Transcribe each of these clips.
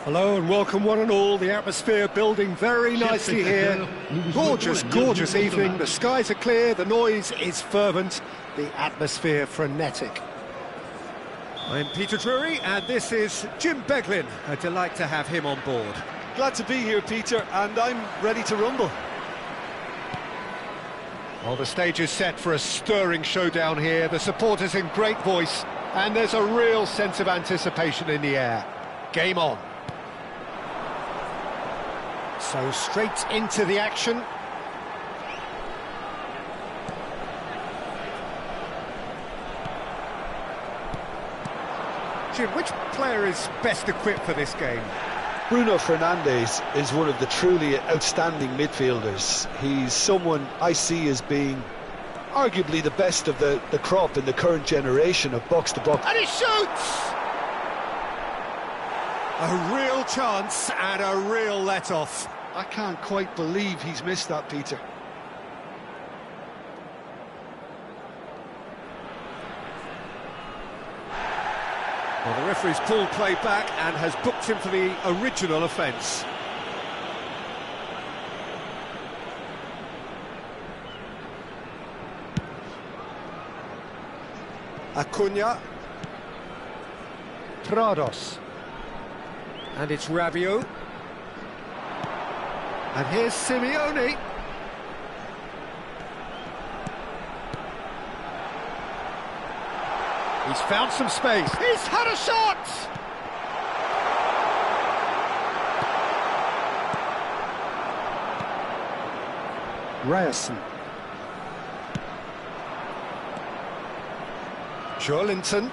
Hello and welcome one and all. The atmosphere building very nicely here. Gorgeous, gorgeous evening. The skies are clear, the noise is fervent, the atmosphere frenetic. I'm Peter Drury and this is Jim Beglin. A delight to have him on board. Glad to be here, Peter, and I'm ready to rumble. Well, the stage is set for a stirring showdown here. The supporters in great voice and there's a real sense of anticipation in the air. Game on. So straight into the action. Jim, which player is best equipped for this game? Bruno Fernandes is one of the truly outstanding midfielders. He's someone I see as being arguably the best of the crop in the current generation of box-to-box. And he shoots! A real chance and a real let-off. I can't quite believe he's missed that, Peter. Well, the referee's pulled play back and has booked him for the original offence. Acuna. Prados. And it's Rabiot. And here's Simeone. He's found some space. He's had a shot! Ryerson. Joelinton.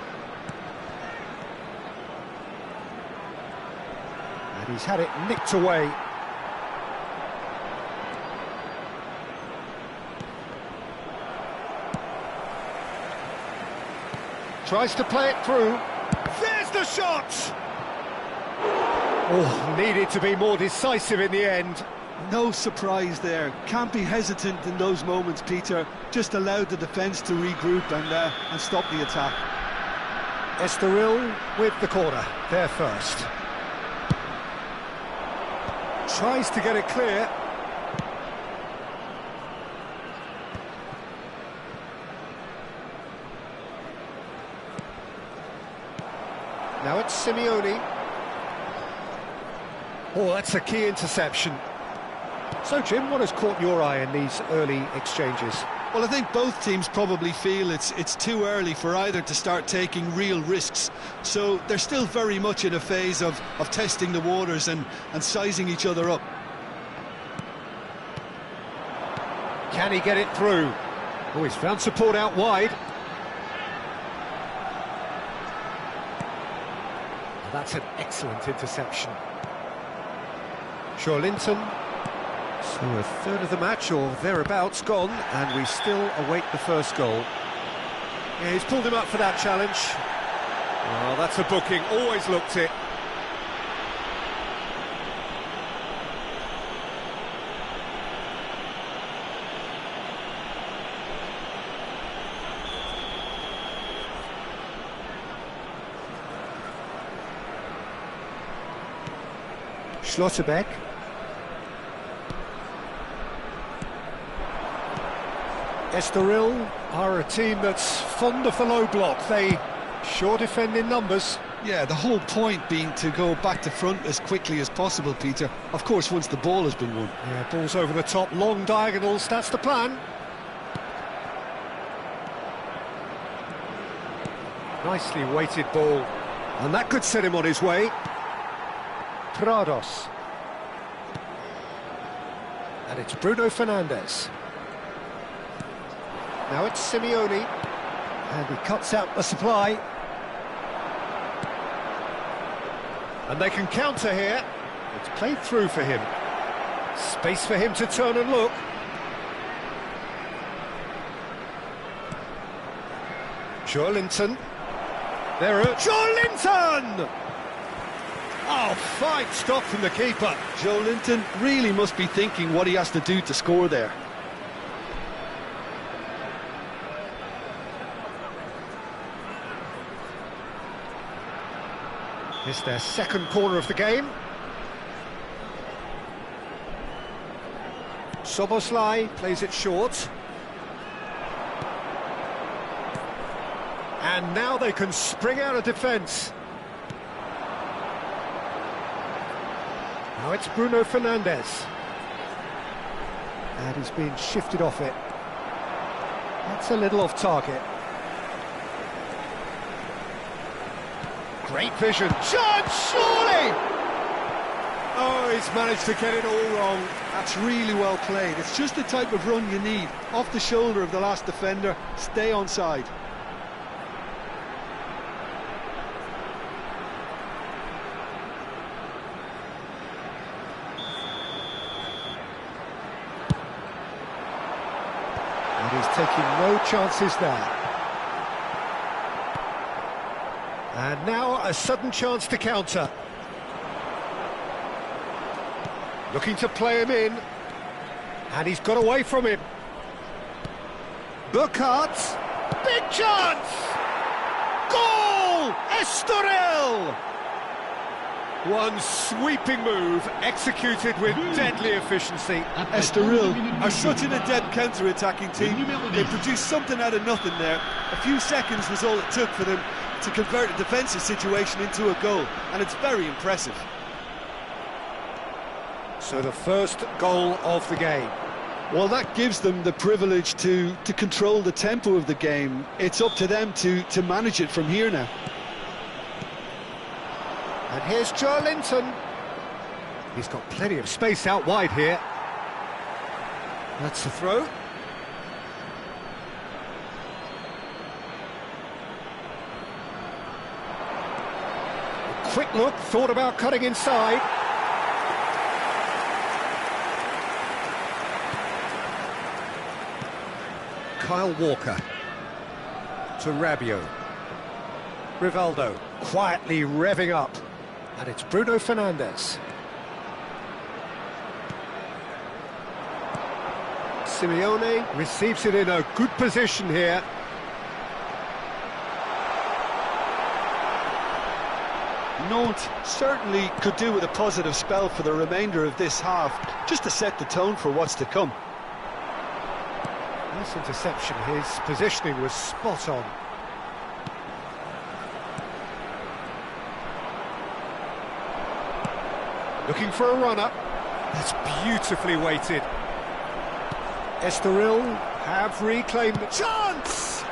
And he's had it nicked away. Tries to play it through. There's the shot! Oh, needed to be more decisive in the end. No surprise there. Can't be hesitant in those moments, Peter. Just allowed the defence to regroup and stop the attack. Eştoril with the corner. There first. Tries to get it clear. Now it's Simeone. Oh, that's a key interception. So, Jim, what has caught your eye in these early exchanges? Well, I think both teams probably feel it's too early for either to start taking real risks. So they're still very much in a phase of testing the waters and sizing each other up. Can he get it through? Oh, he's found support out wide. That's an excellent interception. Joelinton. So a third of the match or thereabouts gone, and we still await the first goal. Yeah, he's pulled him up for that challenge. Oh, that's a booking, always looked it. Schlotterbeck. Eştoril are a team that's fond of the low block. They sure defend in numbers. Yeah, the whole point being to go back to front as quickly as possible, Peter. Of course, once the ball has been won. Yeah, balls over the top, long diagonals, that's the plan. Nicely weighted ball. And that could set him on his way. Prados. And it's Bruno Fernandes. Now it's Simeone. And he cuts out the supply. And they can counter here. It's played through for him. Space for him to turn and look. Joelinton. There are Joelinton! Oh, fine stop from the keeper. Joelinton really must be thinking what he has to do to score there. It's their second corner of the game. Soboslai plays it short. And now they can spring out of defence. Now it's Bruno Fernandes. And he's been shifted off it. That's a little off target. Great vision. Chance, surely! Oh, he's managed to get it all wrong. That's really well played. It's just the type of run you need. Off the shoulder of the last defender, stay onside. And he's taking no chances there. And now a sudden chance to counter. Looking to play him in. And he's got away from him. Burkhardt. Big chance! Goal! Eştoril! One sweeping move, executed with deadly efficiency. Eştoril are such an adept counter-attacking team. They produced something out of nothing there. A few seconds was all it took for them to convert a defensive situation into a goal, and it's very impressive. So the first goal of the game. Well, that gives them the privilege to control the tempo of the game. It's up to them to manage it from here now. And here's Joelinton. He's got plenty of space out wide here. That's the throw. A quick look, thought about cutting inside. Kyle Walker to Rabiot. Rivaldo quietly revving up. And it's Bruno Fernandes. Simeone receives it in a good position here. Nant certainly could do with a positive spell for the remainder of this half, just to set the tone for what's to come. Nice interception, his positioning was spot on. Looking for a run-up. That's beautifully weighted. Eştoril have reclaimed the chance!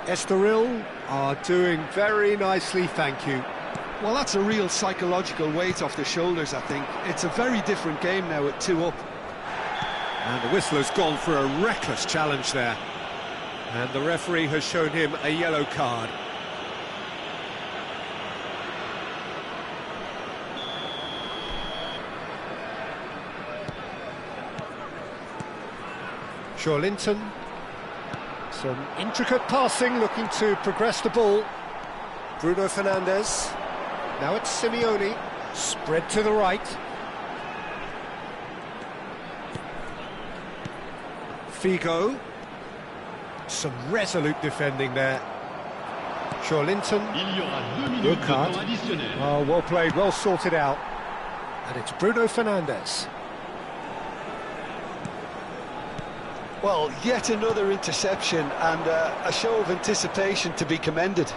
Eştoril are doing very nicely, thank you. Well, that's a real psychological weight off the shoulders, I think. It's a very different game now at 2 up. And the whistler's gone for a reckless challenge there. And the referee has shown him a yellow card. Joelinton. Some intricate passing, looking to progress the ball. Bruno Fernandes. Now it's Simeone. Spread to the right. Figo. Some resolute defending there. Joelinton. Burkhardt. Oh, well played, well sorted out. And it's Bruno Fernandes. Well, yet another interception and a show of anticipation to be commended.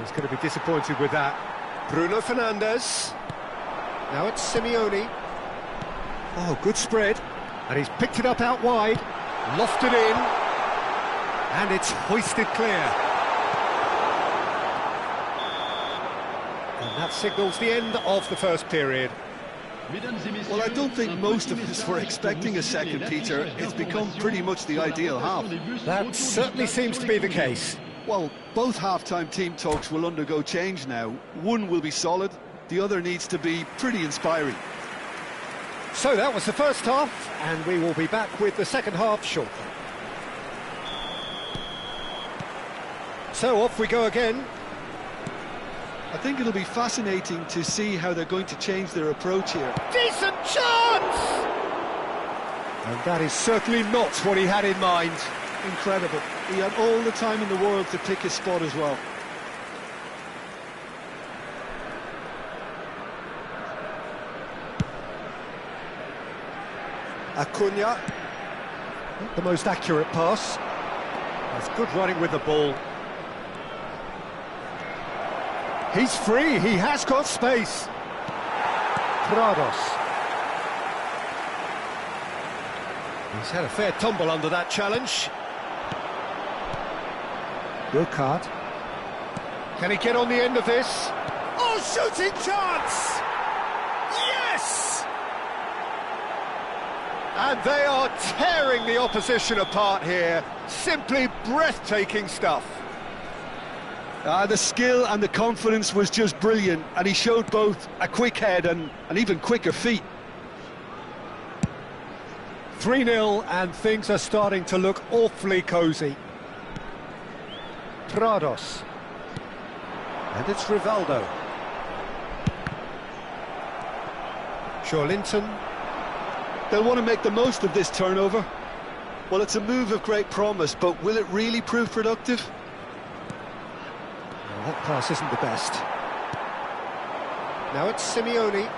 He's going to be disappointed with that. Bruno Fernandes. Now it's Simeone. Oh, good spread. And he's picked it up out wide. Lofted in. And it's hoisted clear. And that signals the end of the first period. Well, I don't think most of us were expecting a second, Peter. It's become pretty much the ideal half. That certainly seems to be the case. Well, both half-time team talks will undergo change now. One will be solid, the other needs to be pretty inspiring. So that was the first half, and we will be back with the second half shortly. So off we go again. I think it'll be fascinating to see how they're going to change their approach here. Decent chance! And that is certainly not what he had in mind. Incredible. He had all the time in the world to pick his spot as well. Acuna. Not the most accurate pass. That's good running with the ball. He's free, he has got space. Prados. He's had a fair tumble under that challenge. Burkhardt. Can he get on the end of this? Oh, shooting chance! Yes! And they are tearing the opposition apart here. Simply breathtaking stuff. The skill and the confidence was just brilliant, and he showed both a quick head and even quicker feet. 3-0, and things are starting to look awfully cosy. Prados. And it's Rivaldo. Linton. They'll want to make the most of this turnover. Well, it's a move of great promise, but will it really prove productive? Well, that pass isn't the best. Now it's Simeone.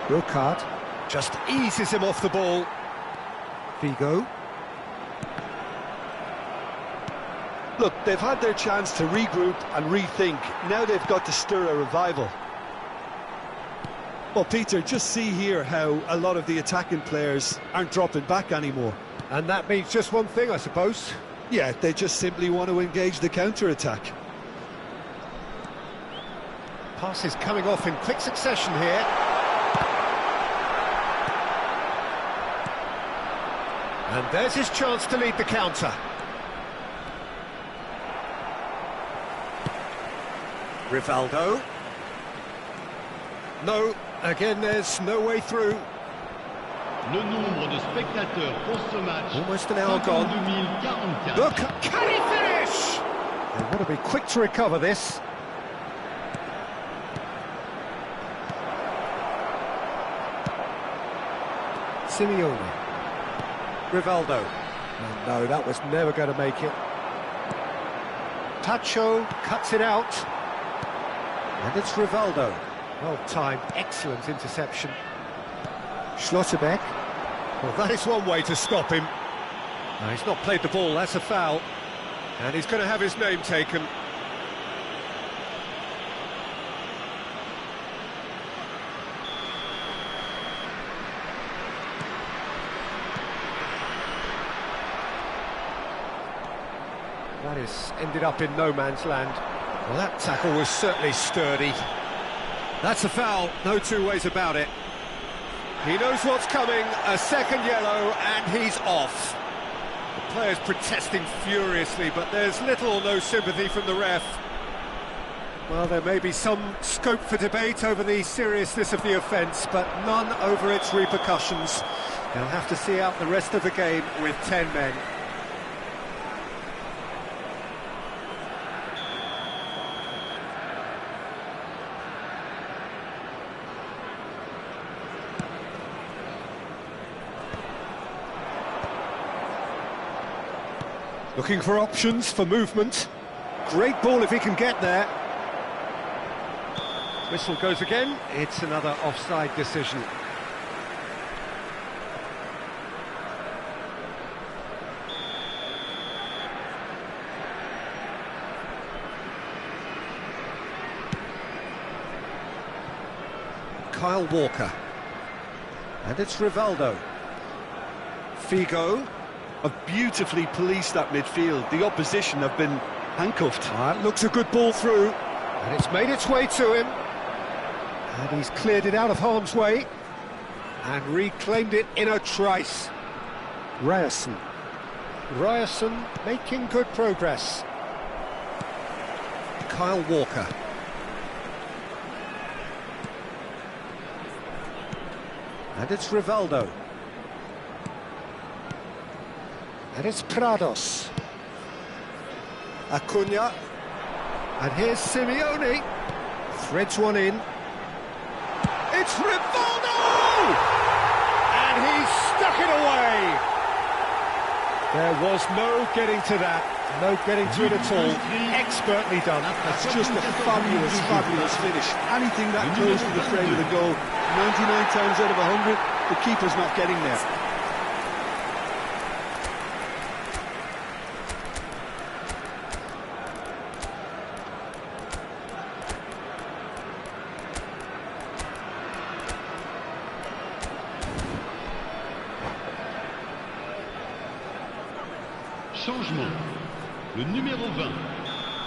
Burkhardt just eases him off the ball. Figo. Look, they've had their chance to regroup and rethink. Now they've got to stir a revival. Well, Peter, just see here how a lot of the attacking players aren't dropping back anymore. And that means just one thing, I suppose. Yeah, they just simply want to engage the counter-attack. Passes coming off in quick succession here. And there's his chance to lead the counter. Rivaldo. No, again there's no way through. Le nombre de spectateurs pour ce match. Almost an hour gone. 52 044. Look, can he finish? They want to be quick to recover this. Simeone. Rivaldo. Oh, no, that was never going to make it. Tacho cuts it out. And it's Rivaldo. Well timed, excellent interception. Schlotterbeck. Well, that is one way to stop him. No, he's not played the ball, that's a foul. And he's going to have his name taken. That has ended up in no man's land. Well, that tackle was certainly sturdy. That's a foul, no two ways about it. He knows what's coming, a second yellow, and he's off. The player's protesting furiously, but there's little or no sympathy from the ref. Well, there may be some scope for debate over the seriousness of the offence, but none over its repercussions. They'll have to see out the rest of the game with 10 men. Looking for options, for movement. Great ball if he can get there. Whistle goes again. It's another offside decision. Kyle Walker. And it's Rivaldo. Figo. Have beautifully policed that midfield. The opposition have been handcuffed. That looks a good ball through. And it's made its way to him. And he's cleared it out of harm's way. And reclaimed it in a trice. Ryerson. Ryerson making good progress. Kyle Walker. And it's Rivaldo. And it's Prados. Acuna. And here's Simeone. Threads one in. It's Rivaldo! And he's stuck it away! There was no getting to that, no getting to it at all. Expertly done. That's just a fabulous, fabulous finish. Anything that close to the frame of the goal, 99 times out of 100, the keeper's not getting there. Changement. Le numéro 20.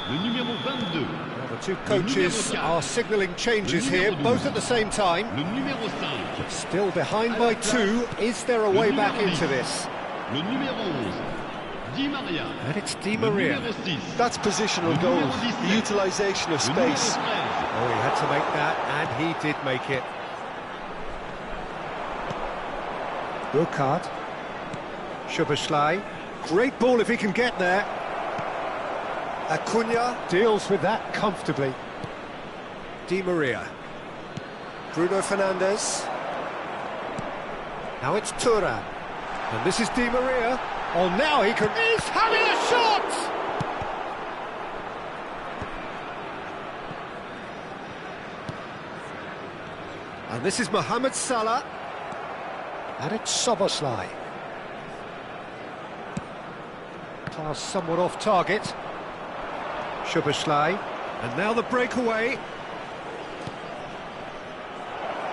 Le numéro 22. Well, the two coaches are signalling changes here, both at the same time. Le numéro 5. Still behind by 2. Is there a way back into this? Le numéro 11. Di Maria. And it's Di Maria. Le numéro 6. That's positional goals, the utilisation of Le numéro space. 13. Oh, he had to make that, and he did make it. Burkhardt. Szoboszlai. Great ball if he can get there. Acuna deals with that comfortably. Di Maria. Bruno Fernandes. Now it's Thuram. And this is Di Maria. Oh, now he can... He's having a shot! And this is Mohamed Salah. And it's Szoboszlai. Pass somewhat off target. Szoboszlai. And now the breakaway.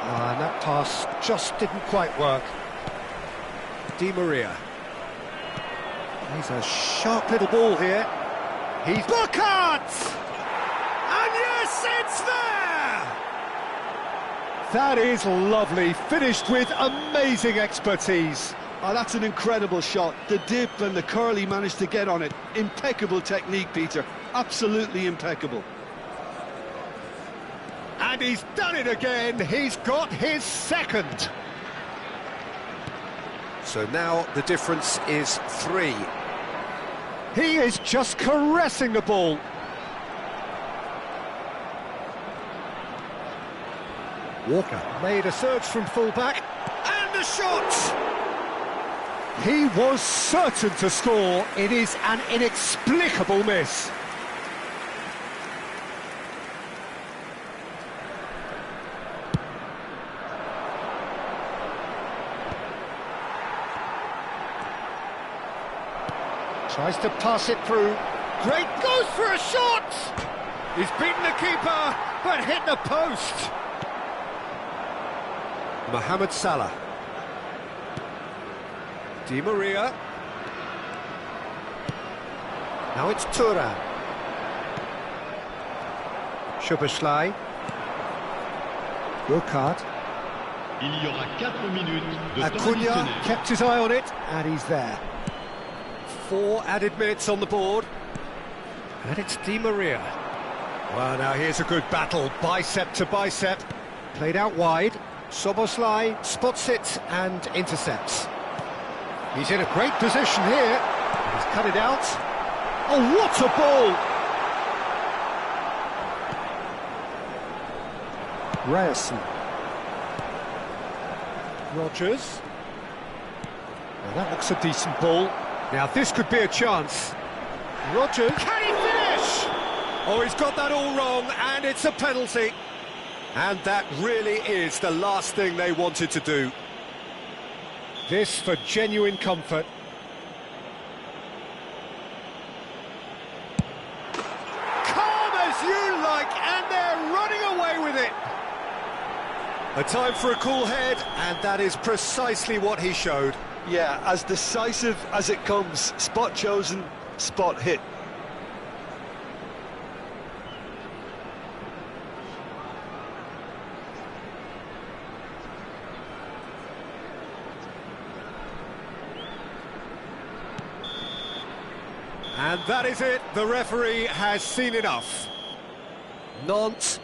And that pass just didn't quite work. Di Maria. He's a sharp little ball here. He's... Burkhardt! And yes, it's there! That is lovely. Finished with amazing expertise. Oh, that's an incredible shot. The dip and the curl he managed to get on it. Impeccable technique, Peter. Absolutely impeccable. And he's done it again. He's got his second. So now the difference is 3. He is just caressing the ball. Walker made a surge from full-back. And the shot! He was certain to score. It is an inexplicable miss. Tries to pass it through. Great, goes for a shot! He's beaten the keeper, but hit the post. Mohamed Salah. Di Maria. Now it's Thuram. Szoboszlai. Burkhardt. Il y aura 4 minutes de temps Acuna additionnel. kept his eye on it, and he's there. 4 added minutes on the board. And it's Di Maria. Well, now here's a good battle, bicep to bicep. Played out wide. Szoboszlai spots it and intercepts. He's in a great position here. He's cut it out. Oh, what a ball! Ryerson. Rodgers. Well, that looks a decent ball. Now this could be a chance. Rodgers. Can he finish? Oh, he's got that all wrong, and it's a penalty. And that really is the last thing they wanted to do. This for genuine comfort. Calm as you like, and they're running away with it. A time for a cool head, and that is precisely what he showed. Yeah, as decisive as it comes. Spot chosen, spot hit. And that is it. The referee has seen enough. Nant